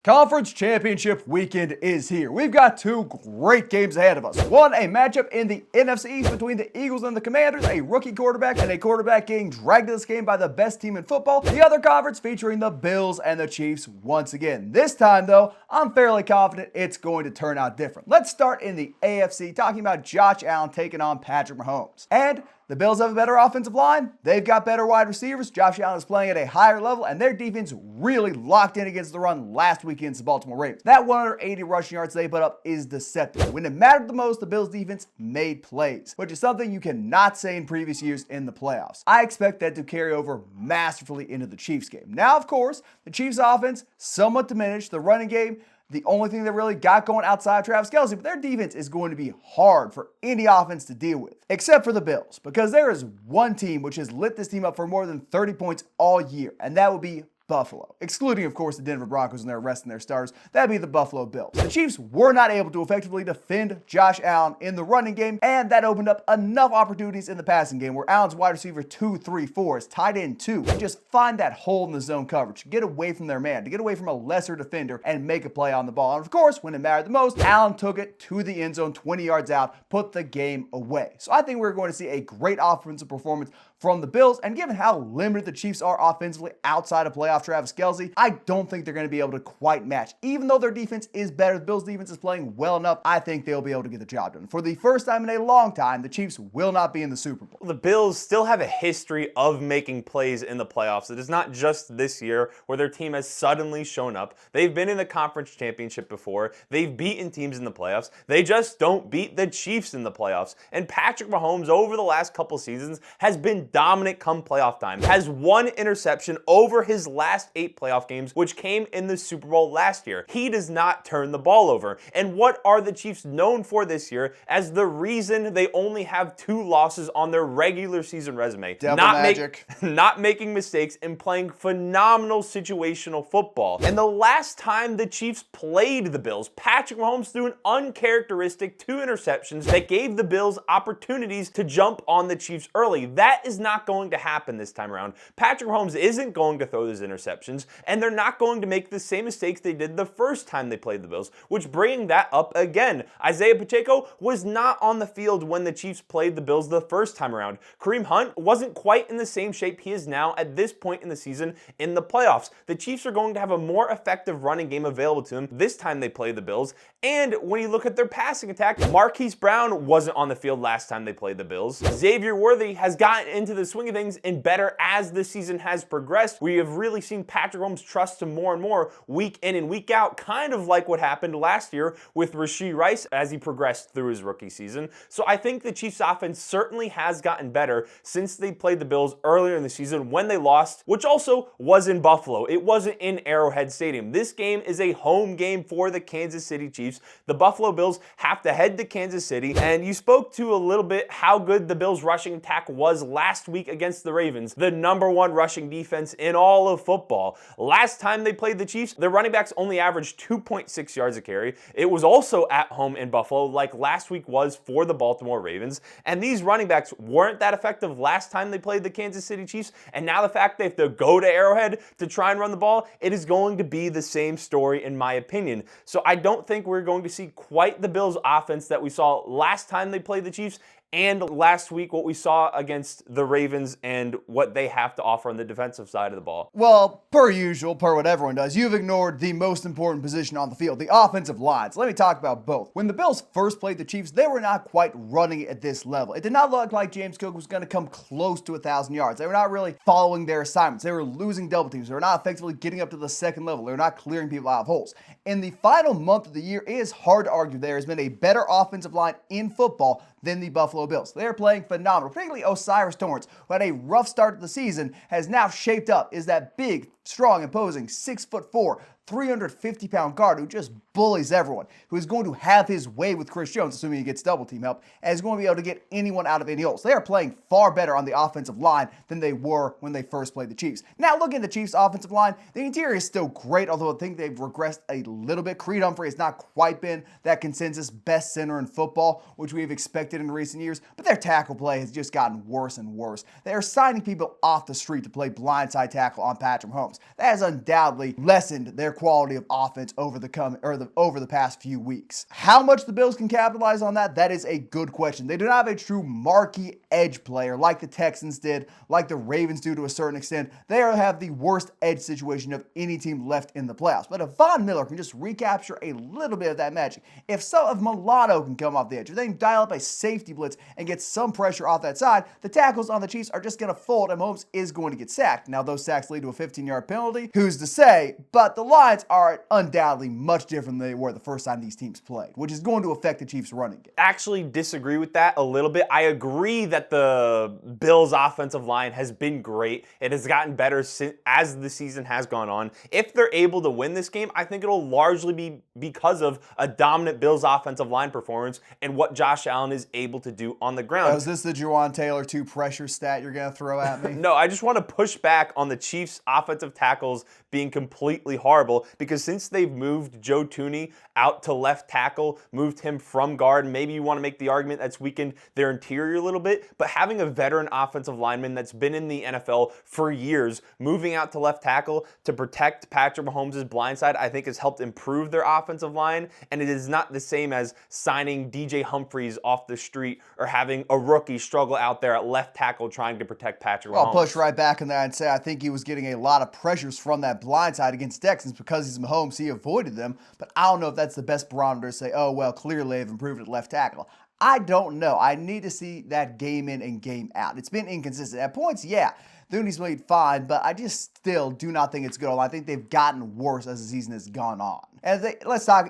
Conference Championship weekend is here. We've got two great games ahead of us. One, a matchup in the NFC East between the Eagles and the Commanders, a rookie quarterback and a quarterback getting dragged to this game by the best team in football. The other conference featuring the Bills and the Chiefs once again. This time, though, I'm fairly confident it's going to turn out different. Let's start in the AFC, talking about Josh Allen taking on Patrick Mahomes. And the Bills have a better offensive line. They've got better wide receivers. Josh Allen is playing at a higher level, and their defense really locked in against the run last week against the Baltimore Ravens. That 180 rushing yards they put up is deceptive. When it mattered the most, the Bills defense made plays, which is something you cannot say in previous years in the playoffs. I expect that to carry over masterfully into the Chiefs game. Now, of course, the Chiefs offense somewhat diminished. The running game, the only thing that really got going outside of Travis Kelce, but their defense is going to be hard for any offense to deal with, except for the Bills, because there is one team which has lit this team up for more than 30 points all year, and that would be Buffalo. Excluding, of course, the Denver Broncos and they're resting their starters, that'd be the Buffalo Bills. The Chiefs were not able to effectively defend Josh Allen in the running game, and that opened up enough opportunities in the passing game where Allen's wide receiver 2, 3, 4 is tight end 2 and just find that hole in the zone coverage, get away from their man, to get away from a lesser defender and make a play on the ball. And of course, when it mattered the most, Allen took it to the end zone 20 yards out, put the game away. So I think we're going to see a great offensive performance from the Bills, and given how limited the Chiefs are offensively outside of playoff Travis Kelce, I don't think they're going to be able to quite match. Even though their defense is better, the Bills' defense is playing well enough, I think they'll be able to get the job done. For the first time in a long time, the Chiefs will not be in the Super Bowl. The Bills still have a history of making plays in the playoffs. It is not just this year where their team has suddenly shown up. They've been in the conference championship before. They've beaten teams in the playoffs. They just don't beat the Chiefs in the playoffs. And Patrick Mahomes, over the last couple seasons, has been dominant come playoff time. Has one interception over his last 8 playoff games, which came in the Super Bowl last year. He does not turn the ball over. And what are the Chiefs known for this year as the reason they only have 2 losses on their regular season resume? Not making mistakes and playing phenomenal situational football. And the last time the Chiefs played the Bills, Patrick Mahomes threw an uncharacteristic 2 interceptions that gave the Bills opportunities to jump on the Chiefs early. That is not going to happen this time around. Patrick Mahomes isn't going to throw those interceptions, and they're not going to make the same mistakes they did the first time they played the Bills, which, bringing that up again, Isaiah Pacheco was not on the field when the Chiefs played the Bills the first time around. Kareem Hunt wasn't quite in the same shape he is now at this point in the season in the playoffs. The Chiefs are going to have a more effective running game available to them this time they play the Bills, and when you look at their passing attack, Marquise Brown wasn't on the field last time they played the Bills. Xavier Worthy has gotten into the swing of things and better as the season has progressed. We have really seen Patrick Mahomes trust him more and more week in and week out, kind of like what happened last year with Rashee Rice as he progressed through his rookie season. So I think the Chiefs offense certainly has gotten better since they played the Bills earlier in the season when they lost, which also was in Buffalo. It wasn't in Arrowhead Stadium. This game is a home game for the Kansas City Chiefs. The Buffalo Bills have to head to Kansas City, and you spoke to a little bit how good the Bills rushing attack was last week against the Ravens, the #1 rushing defense in all of football. Last time they played the Chiefs, their running backs only averaged 2.6 yards a carry. It was also at home in Buffalo, like last week was for the Baltimore Ravens. And these running backs weren't that effective last time they played the Kansas City Chiefs. And now the fact they have to go to Arrowhead to try and run the ball, it is going to be the same story in my opinion. So I don't think we're going to see quite the Bills offense that we saw last time they played the Chiefs, and last week what we saw against the Ravens and what they have to offer on the defensive side of the ball. Well, per usual, per what everyone does, you've ignored the most important position on the field, the offensive line. So let me talk about both. When the Bills first played the Chiefs, they were not quite running at this level. It did not look like James Cook was going to come close to 1,000 yards. They were not really following their assignments. They were losing double teams. They were not effectively getting up to the second level. They were not clearing people out of holes. In the final month of the year, it is hard to argue there has been a better offensive line in football than the Buffalo Bills. They are playing phenomenal, particularly O'Cyrus Torrence, who had a rough start to the season, has now shaped up, is that big, strong, imposing 6'4", 350-pound guard who just bullies everyone, who is going to have his way with Chris Jones, assuming he gets double team help, and is going to be able to get anyone out of any holes. They are playing far better on the offensive line than they were when they first played the Chiefs. Now, looking at the Chiefs' offensive line, the interior is still great, although I think they've regressed a little bit. Creed Humphrey has not quite been that consensus best center in football, which we've expected in recent years, but their tackle play has just gotten worse and worse. They are signing people off the street to play blindside tackle on Patrick Mahomes. That has undoubtedly lessened their quality of offense over the past few weeks. How much the Bills can capitalize on that? That is a good question. They do not have a true marquee edge player like the Texans did, like the Ravens do to a certain extent. They have the worst edge situation of any team left in the playoffs. But if Von Miller can just recapture a little bit of that magic, if Milano can come off the edge, if they can dial up a safety blitz and get some pressure off that side, the tackles on the Chiefs are just going to fold and Mahomes is going to get sacked. Now, those sacks lead to a 15-yard penalty. Who's to say? But the Lions are undoubtedly much different than they were the first time these teams played, which is going to affect the Chiefs' running game. Actually disagree with that a little bit. I agree that the Bills' offensive line has been great. It has gotten better as the season has gone on. If they're able to win this game, I think it'll largely be because of a dominant Bills offensive line performance and what Josh Allen is able to do on the ground. Oh, is this the Juwan Taylor 2 pressure stat you're going to throw at me? No, I just want to push back on the Chiefs' offensive tackles being completely horrible, because since they've moved Joe Thuney out to left tackle, moved him from guard, maybe you want to make the argument that's weakened their interior a little bit, but having a veteran offensive lineman that's been in the NFL for years, moving out to left tackle to protect Patrick Mahomes' blind side, I think has helped improve their offensive line, and it is not the same as signing DJ Humphries off the street or having a rookie struggle out there at left tackle trying to protect Patrick Mahomes. I'll push right back on that and say I think he was getting a lot of pressures from that blind side against Texans because he's Mahomes. He avoided them, but I don't know if that's the best barometer to say, oh, well, clearly they've improved at left tackle. I don't know. I need to see that game in and game out. It's been inconsistent. At points, yeah, Thuney's played fine, but I just still do not think it's good. I think they've gotten worse as the season has gone on. And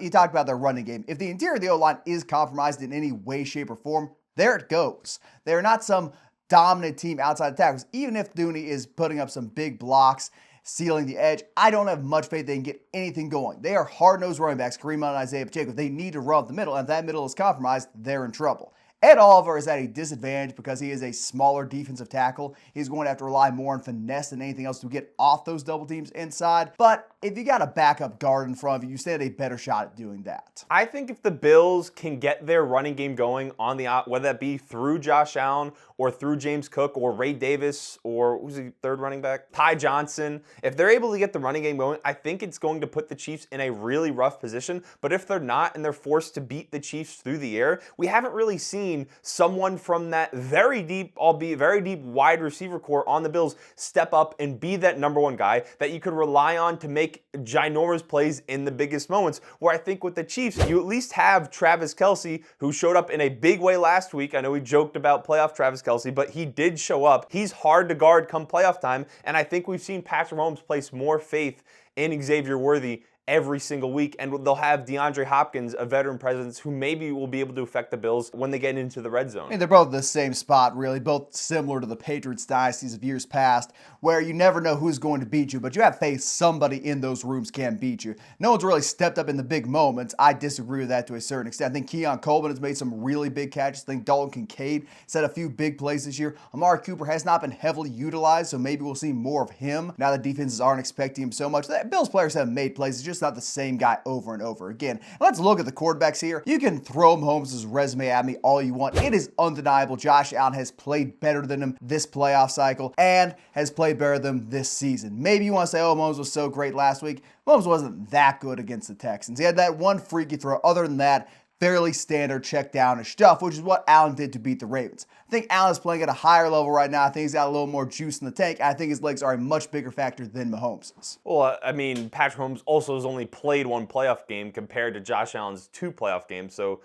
you talked about their running game. If the interior of the O-line is compromised in any way, shape, or form, there it goes. They're not some dominant team outside the tackles. Even if Thuney is putting up some big blocks, sealing the edge, I don't have much faith they can get anything going. They are hard-nosed running backs, Kareem Hunt and Isaiah Pacheco. They need to run up the middle, and if that middle is compromised, they're in trouble. Ed Oliver is at a disadvantage because he is a smaller defensive tackle. He's going to have to rely more on finesse than anything else to get off those double teams inside. But if you got a backup guard in front of you, you stand a better shot at doing that. I think if the Bills can get their running game going on the whether that be through Josh Allen or through James Cook or Ray Davis or who's the third running back? Ty Johnson. If they're able to get the running game going, I think it's going to put the Chiefs in a really rough position. But if they're not and they're forced to beat the Chiefs through the air, we haven't really seen someone from that very deep, albeit very deep wide receiver core on the Bills step up and be that number one guy that you could rely on to make ginormous plays in the biggest moments. Where I think with the Chiefs, you at least have Travis Kelce, who showed up in a big way last week. I know we joked about playoff Travis Kelce, but he did show up. He's hard to guard come playoff time, and I think we've seen Patrick Mahomes place more faith in Xavier Worthy every single week, and they'll have DeAndre Hopkins, a veteran presence, who maybe will be able to affect the Bills when they get into the red zone. I mean, they're both the same spot, really, both similar to the Patriots dynasties of years past, where you never know who's going to beat you, but you have faith somebody in those rooms can beat you. No one's really stepped up in the big moments. I disagree with that to a certain extent. I think Keon Coleman has made some really big catches. I think Dalton Kincaid set a few big plays this year. Amari Cooper has not been heavily utilized, so maybe we'll see more of him now that defenses aren't expecting him so much. The Bills players have made plays. It's just not the same guy over and over again. Let's look at the quarterbacks here. You can throw Mahomes' resume at me all you want. It is undeniable. Josh Allen has played better than him this playoff cycle and has played better than him this season. Maybe you want to say, oh, Mahomes was so great last week. Mahomes wasn't that good against the Texans. He had that one freaky throw. Other than that, fairly standard check down-ish stuff, which is what Allen did to beat the Ravens. I think Allen is playing at a higher level right now. I think he's got a little more juice in the tank. I think his legs are a much bigger factor than Mahomes's. Well, I mean, Patrick Mahomes also has only played one playoff game compared to Josh Allen's 2 playoff games, so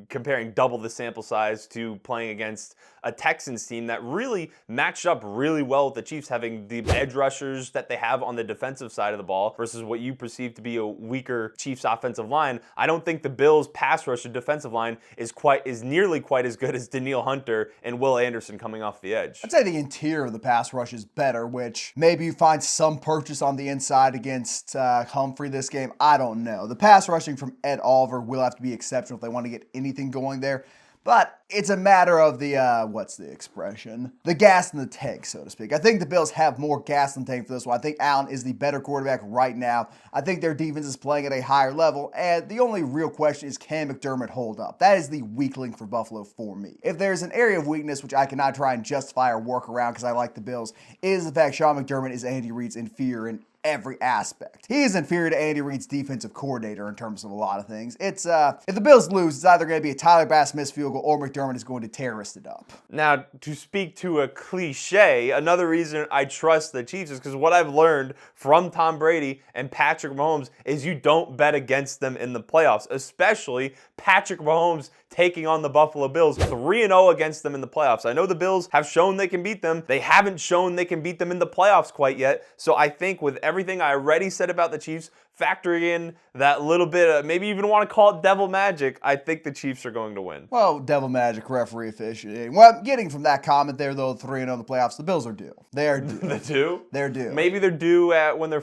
comparing double the sample size to playing against a Texans team that really matched up really well with the Chiefs, having the edge rushers that they have on the defensive side of the ball versus what you perceive to be a weaker Chiefs offensive line. I don't think the Bills' pass rush and defensive line is nearly quite as good as Danielle Hunter and Will Anderson coming off the edge. I'd say the interior of the pass rush is better, which maybe you find some purchase on the inside against Humphrey this game. I don't know. The pass rushing from Ed Oliver will have to be exceptional if they want to get anything going there. But it's a matter of the, what's the expression? The gas in the tank, so to speak. I think the Bills have more gas in the tank for this one. I think Allen is the better quarterback right now. I think their defense is playing at a higher level. And the only real question is, can McDermott hold up? That is the weak link for Buffalo for me. If there's an area of weakness, which I cannot try and justify or work around because I like the Bills, is the fact Sean McDermott is Andy Reid's inferior in every aspect. He is inferior to Andy Reid's defensive coordinator in terms of a lot of things. It's if the Bills lose, it's either going to be a Tyler Bass missed field goal or McDermott is going to terrorist it up. Now, to speak to a cliche, another reason I trust the Chiefs is because what I've learned from Tom Brady and Patrick Mahomes is you don't bet against them in the playoffs, especially Patrick Mahomes taking on the Buffalo Bills, 3-0 against them in the playoffs. I know the Bills have shown they can beat them. They haven't shown they can beat them in the playoffs quite yet. So I think with everything I already said about the Chiefs, factoring in that little bit of, maybe even want to call it devil magic, I think the Chiefs are going to win. Well, devil magic, referee officiating. Well, getting from that comment there, though, 3-0 in the playoffs, the Bills are due. They're due. They're due? They're due. Maybe they're due when they're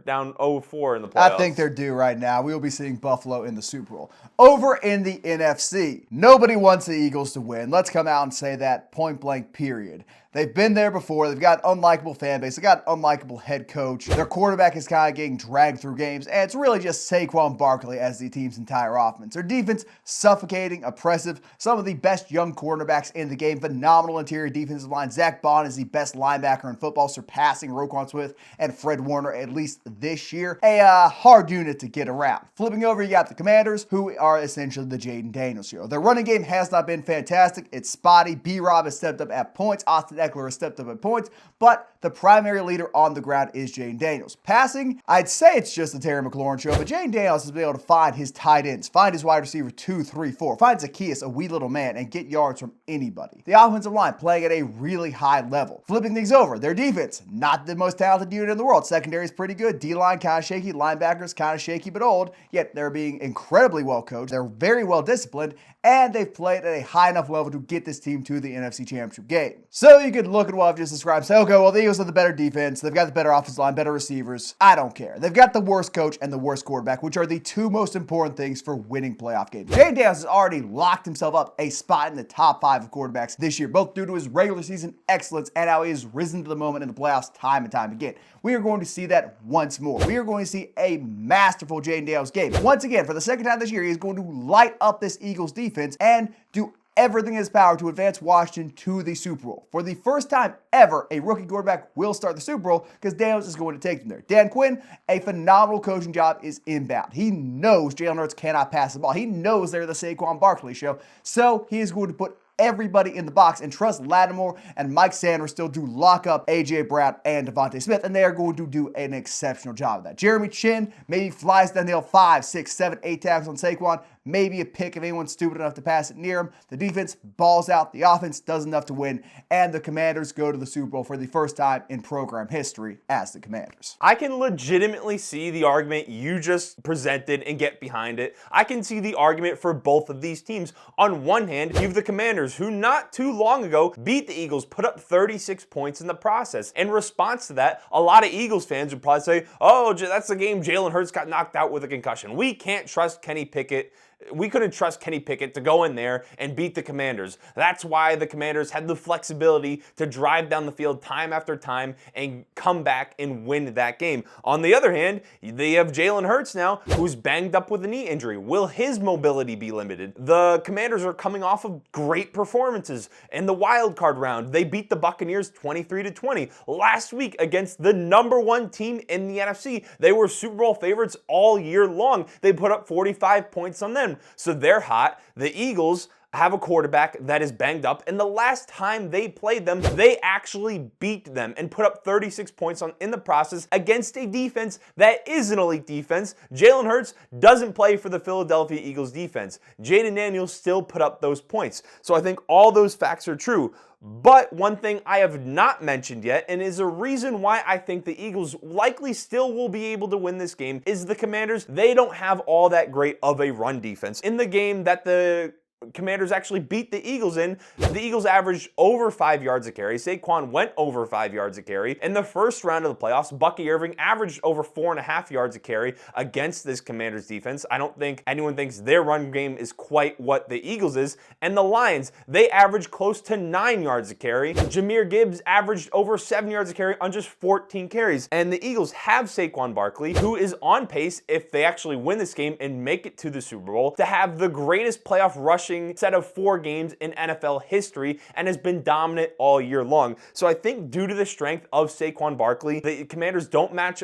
down 0-4 in the playoffs. I think they're due right now. We will be seeing Buffalo in the Super Bowl. Over in the NFC, nobody wants the Eagles to win. Let's come out and say that point blank, period. They've been there before. They've got an unlikable fan base. They've got an unlikable head coach. Their quarterback is kind of getting dragged through games, and it's really just Saquon Barkley as the team's entire offense. Their defense, suffocating, oppressive. Some of the best young cornerbacks in the game. Phenomenal interior defensive line. Zach Bond is the best linebacker in football, surpassing Roquan Smith and Fred Warner at least this year. A hard unit to get around. Flipping over, you got the Commanders, who are essentially the Jayden Daniels show. Their running game has not been fantastic. It's spotty. B-Rob has stepped up at points. Austin Eckler has stepped up at points, but the primary leader on the ground is Jayden Daniels. Passing, I'd say it's just the Terry McLaurin show, but Jayden Daniels has been able to find his tight ends, find his wide receiver 2, 3, 4, find Zacchaeus, a wee little man, and get yards from anybody. The offensive line playing at a really high level. Flipping things over, their defense, not the most talented unit in the world. Secondary is pretty good. D-line kind of shaky. Linebackers kind of shaky but old, yet they're being incredibly well coached. They're very well disciplined, and they've played at a high enough level to get this team to the NFC Championship game. So you could look at what I've just described and say, okay, well, the Eagles have the better defense, they've got the better offensive line, better receivers. I don't care. They've got the worst coach and the worst quarterback, which are the two most important things for winning playoff games. Jayden Daniels has already locked himself up a spot in the top 5 of quarterbacks this year, both due to his regular season excellence and how he has risen to the moment in the playoffs time and time again. We are going to see that once more. We are going to see a masterful Jayden Daniels game. Once again, for the second time this year, he is going to light up this Eagles defense and do everything in his power to advance Washington to the Super Bowl. For the first time ever, a rookie quarterback will start the Super Bowl because Daniels is going to take them there. Dan Quinn, a phenomenal coaching job is inbound. He knows Jalen Hurts cannot pass the ball. He knows they're the Saquon Barkley show, so he is going to put everybody in the box and trust Lattimore and Mike Sanders still to lock up A.J. Brown and Devontae Smith, and they are going to do an exceptional job of that. Jeremy Chin maybe flies down the hill 5, 6, 7, 8 tackles on Saquon, maybe a pick if anyone's stupid enough to pass it near him. The defense balls out, the offense does enough to win, and the Commanders go to the Super Bowl for the first time in program history as the Commanders. I can legitimately see the argument you just presented and get behind it. I can see the argument for both of these teams. On one hand, you have the Commanders, who not too long ago beat the Eagles, put up 36 points in the process. In response to that, a lot of Eagles fans would probably say, oh, that's the game Jalen Hurts got knocked out with a concussion. We can't trust Kenny Pickett. We couldn't trust Kenny Pickett to go in there and beat the Commanders. That's why the Commanders had the flexibility to drive down the field time after time and come back and win that game. On the other hand, they have Jalen Hurts now, who's banged up with a knee injury. Will his mobility be limited? The Commanders are coming off of great performances in the wild card round. They beat the Buccaneers 23-20. Last week against the #1 team in the NFC, they were Super Bowl favorites all year long. They put up 45 points on them. So they're hot. The Eagles have a quarterback that is banged up, and the last time they played them, they actually beat them and put up 36 points in the process against a defense that is an elite defense. Jalen Hurts doesn't play for the Philadelphia Eagles defense. Jayden Daniels still put up those points. So I think all those facts are true. But one thing I have not mentioned yet, and is a reason why I think the Eagles likely still will be able to win this game, is the Commanders. They don't have all that great of a run defense. In the game that the Commanders actually beat the Eagles in, the Eagles averaged over 5 yards a carry. Saquon went over 5 yards a carry. In the first round of the playoffs, Bucky Irving averaged over 4.5 yards a carry against this Commanders defense. I don't think anyone thinks their run game is quite what the Eagles is. And the Lions, they averaged close to 9 yards a carry. Jahmyr Gibbs averaged over 7 yards a carry on just 14 carries. And the Eagles have Saquon Barkley, who is on pace, if they actually win this game and make it to the Super Bowl, to have the greatest playoff rushing rushing set of 4 games in NFL history and has been dominant all year long. So I think due to the strength of Saquon Barkley, the Commanders don't match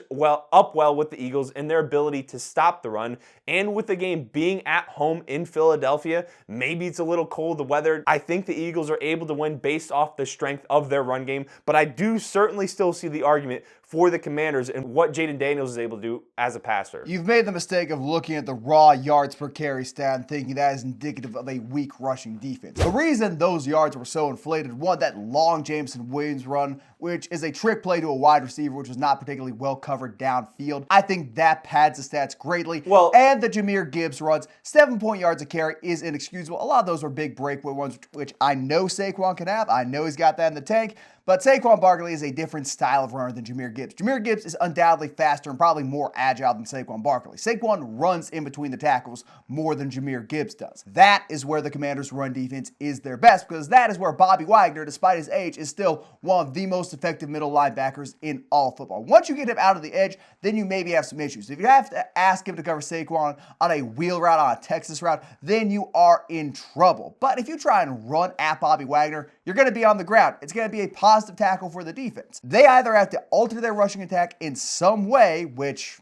up well with the Eagles in their ability to stop the run. And with the game being at home in Philadelphia, maybe it's a little cold, the weather. I think the Eagles are able to win based off the strength of their run game, but I do certainly still see the argument for the Commanders and what Jayden Daniels is able to do as a passer. You've made the mistake of looking at the raw yards per carry stat and thinking that is indicative of a weak rushing defense. The reason those yards were so inflated, one, that long Jameson Williams run, which is a trick play to a wide receiver, which was not particularly well covered downfield. I think that pads the stats greatly. And the Jahmyr Gibbs runs, 7 yards a carry is inexcusable. A lot of those were big breakaway ones, which I know Saquon can have. I know he's got that in the tank. But Saquon Barkley is a different style of runner than Jahmyr Gibbs. Jahmyr Gibbs is undoubtedly faster and probably more agile than Saquon Barkley. Saquon runs in between the tackles more than Jahmyr Gibbs does. That is where the Commanders' run defense is their best, because that is where Bobby Wagner, despite his age, is still one of the most effective middle linebackers in all of football. Once you get him out of the edge, then you maybe have some issues. If you have to ask him to cover Saquon on a wheel route, on a Texas route, then you are in trouble. But if you try and run at Bobby Wagner, you're going to be on the ground. It's going to be a positive tackle for the defense. They either have to alter their rushing attack in some way, which,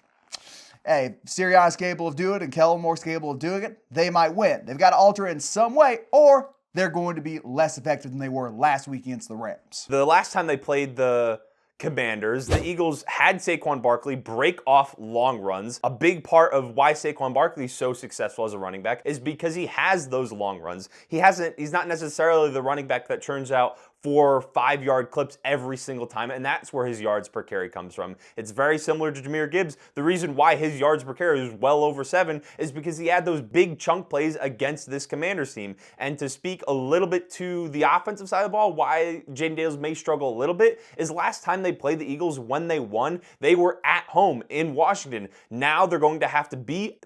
hey, Sirianni's capable of doing it and Kellen Moore's capable of doing it, they might win. They've got to alter it in some way, or they're going to be less effective than they were last week against the Rams. The last time they played the Commanders, the Eagles had Saquon Barkley break off long runs. A big part of why Saquon Barkley is so successful as a running back is because he has those long runs. He's not necessarily the running back that turns out 4 or 5 yard clips every single time, and that's where his yards per carry comes from. It's very similar to Jahmyr Gibbs. The reason why his yards per carry is well over 7 is because he had those big chunk plays against this Commanders team. And to speak a little bit to the offensive side of the ball, why Jayden Daniels may struggle a little bit is last time they played the Eagles, when they won, they were at home in Washington. Now they're going to have to be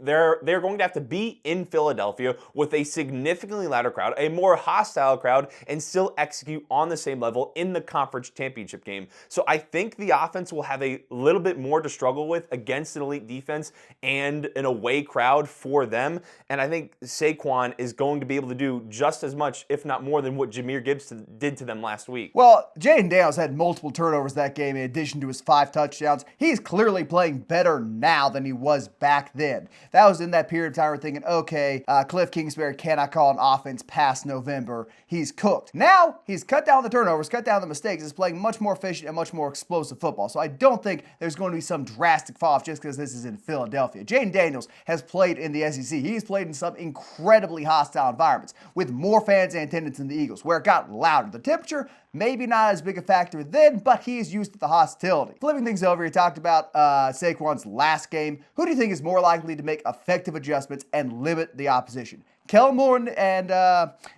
in Philadelphia with a significantly louder crowd, a more hostile crowd, and still execute on the same level in the conference championship game. So I think the offense will have a little bit more to struggle with against an elite defense and an away crowd for them. And I think Saquon is going to be able to do just as much, if not more, than what Jahmyr Gibbs did to them last week. Well, Jayden Daniels had multiple turnovers that game in addition to his 5 touchdowns. He's clearly playing better now than he was back then. That was in that period of time we're thinking, okay, Cliff Kingsbury cannot call an offense past November. He's cooked. Now, he's cut down the turnovers, cut down the mistakes, is playing much more efficient and much more explosive football. So I don't think there's going to be some drastic fall off just because this is in Philadelphia. Jayden Daniels has played in the SEC. He's played in some incredibly hostile environments with more fans and attendance than the Eagles, where it got louder. The temperature, maybe not as big a factor then, but he's used to the hostility. Flipping things over, he talked about Saquon's last game. Who do you think is more likely to make effective adjustments and limit the opposition? Kellen Moore and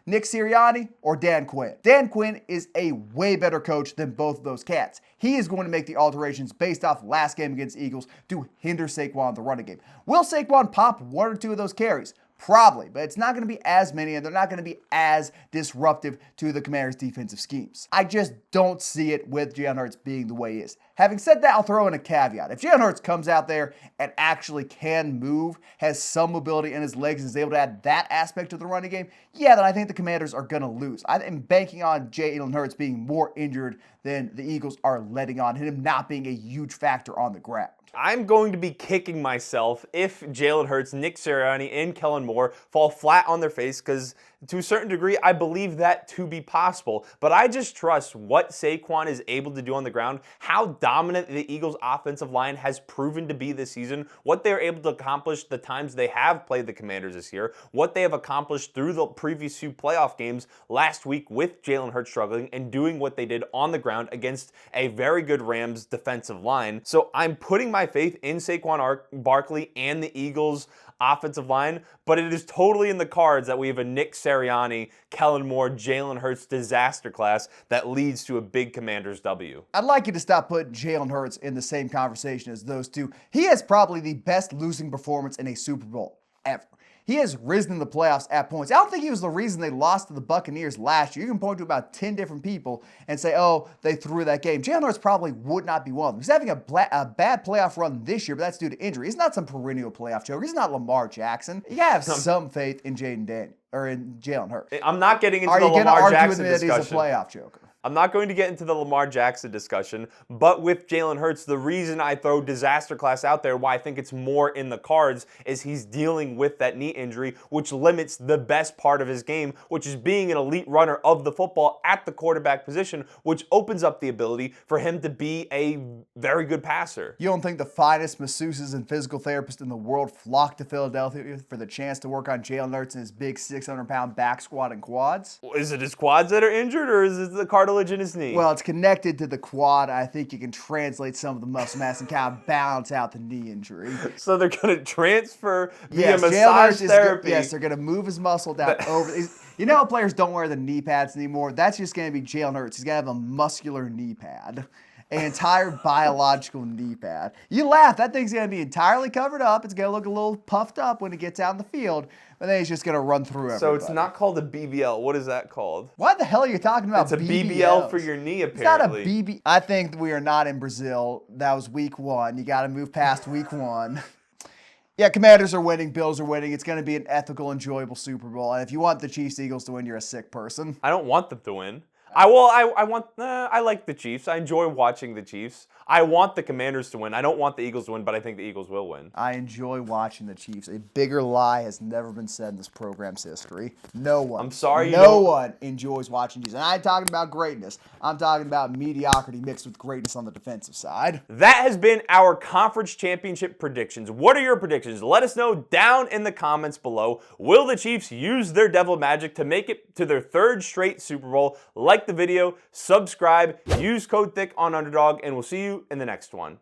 Nick Sirianni, or Dan Quinn? Dan Quinn is a way better coach than both of those cats. He is going to make the alterations based off last game against the Eagles to hinder Saquon in the running game. Will Saquon pop 1 or 2 of those carries? Probably, but it's not going to be as many, and they're not going to be as disruptive to the Commanders' defensive schemes. I just don't see it with Jalen Hurts being the way he is. Having said that, I'll throw in a caveat. If Jalen Hurts comes out there and actually can move, has some mobility in his legs, and is able to add that aspect to the running game, yeah, then I think the Commanders are going to lose. I'm banking on Jalen Hurts being more injured than the Eagles are letting on, and him not being a huge factor on the ground. I'm going to be kicking myself if Jalen Hurts, Nick Sirianni, and Kellen Moore fall flat on their face, because to a certain degree, I believe that to be possible. But I just trust what Saquon is able to do on the ground, how dominant the Eagles' offensive line has proven to be this season, what they're able to accomplish the times they have played the Commanders this year, what they have accomplished through the previous 2 playoff games last week with Jalen Hurts struggling and doing what they did on the ground against a very good Rams defensive line. So I'm putting my faith in Saquon Barkley and the Eagles' offensive line, but it is totally in the cards that we have a Nick Sirianni, Kellen Moore, Jalen Hurts disaster class that leads to a big Commanders W. I'd like you to stop putting Jalen Hurts in the same conversation as those two. He has probably the best losing performance in a Super Bowl. ever. He has risen in the playoffs at points. I don't think he was the reason they lost to the Buccaneers last year. You can point to about 10 different people and say, oh, they threw that game. Jalen Hurts probably would not be one of them. He's having a bad playoff run this year, but that's due to injury. He's not some perennial playoff joker. He's not Lamar Jackson. You gotta have some faith in Jayden Daniels or in Jalen Hurts. I'm not getting into the Lamar Jackson discussion. Are you going to argue with me that he's a playoff joker? I'm not going to get into the Lamar Jackson discussion, but with Jalen Hurts, the reason I throw disaster class out there, why I think it's more in the cards, is he's dealing with that knee injury, which limits the best part of his game, which is being an elite runner of the football at the quarterback position, which opens up the ability for him to be a very good passer. You don't think the finest masseuses and physical therapists in the world flock to Philadelphia for the chance to work on Jalen Hurts and his big 600-pound back squat and quads? Is it his quads that are injured, or is it the cartilage in his knee? Well, it's connected to the quad. I think you can translate some of the muscle mass and kind of balance out the knee injury. So they're going to transfer via massage therapy. Yes, they're going to move his muscle down over. You know how players don't wear the knee pads anymore? That's just going to be Jalen Hurts. He's going to have a muscular knee pad. An entire biological knee pad. You laugh. That thing's going to be entirely covered up. It's going to look a little puffed up when it gets out in the field. But then he's just going to run through everybody. So it's not called a BBL. What is that called? What the hell are you talking about? It's a BBL for your knee, apparently. It's not a BB. I think we are not in Brazil. That was week 1. You got to move past week 1. Yeah, Commanders are winning. Bills are winning. It's going to be an ethical, enjoyable Super Bowl. And if you want the Chiefs Eagles to win, you're a sick person. I don't want them to win. I like the Chiefs. I enjoy watching the Chiefs. I want the Commanders to win. I don't want the Eagles to win, but I think the Eagles will win. I enjoy watching the Chiefs. A bigger lie has never been said in this program's history. No one. I'm sorry. No one enjoys watching Chiefs. And I'm talking about greatness. I'm talking about mediocrity mixed with greatness on the defensive side. That has been our conference championship predictions. What are your predictions? Let us know down in the comments below. Will the Chiefs use their devil magic to make it to their 3rd straight Super Bowl? Like the video, subscribe, use code Thicc on Underdog, and we'll see you in the next one.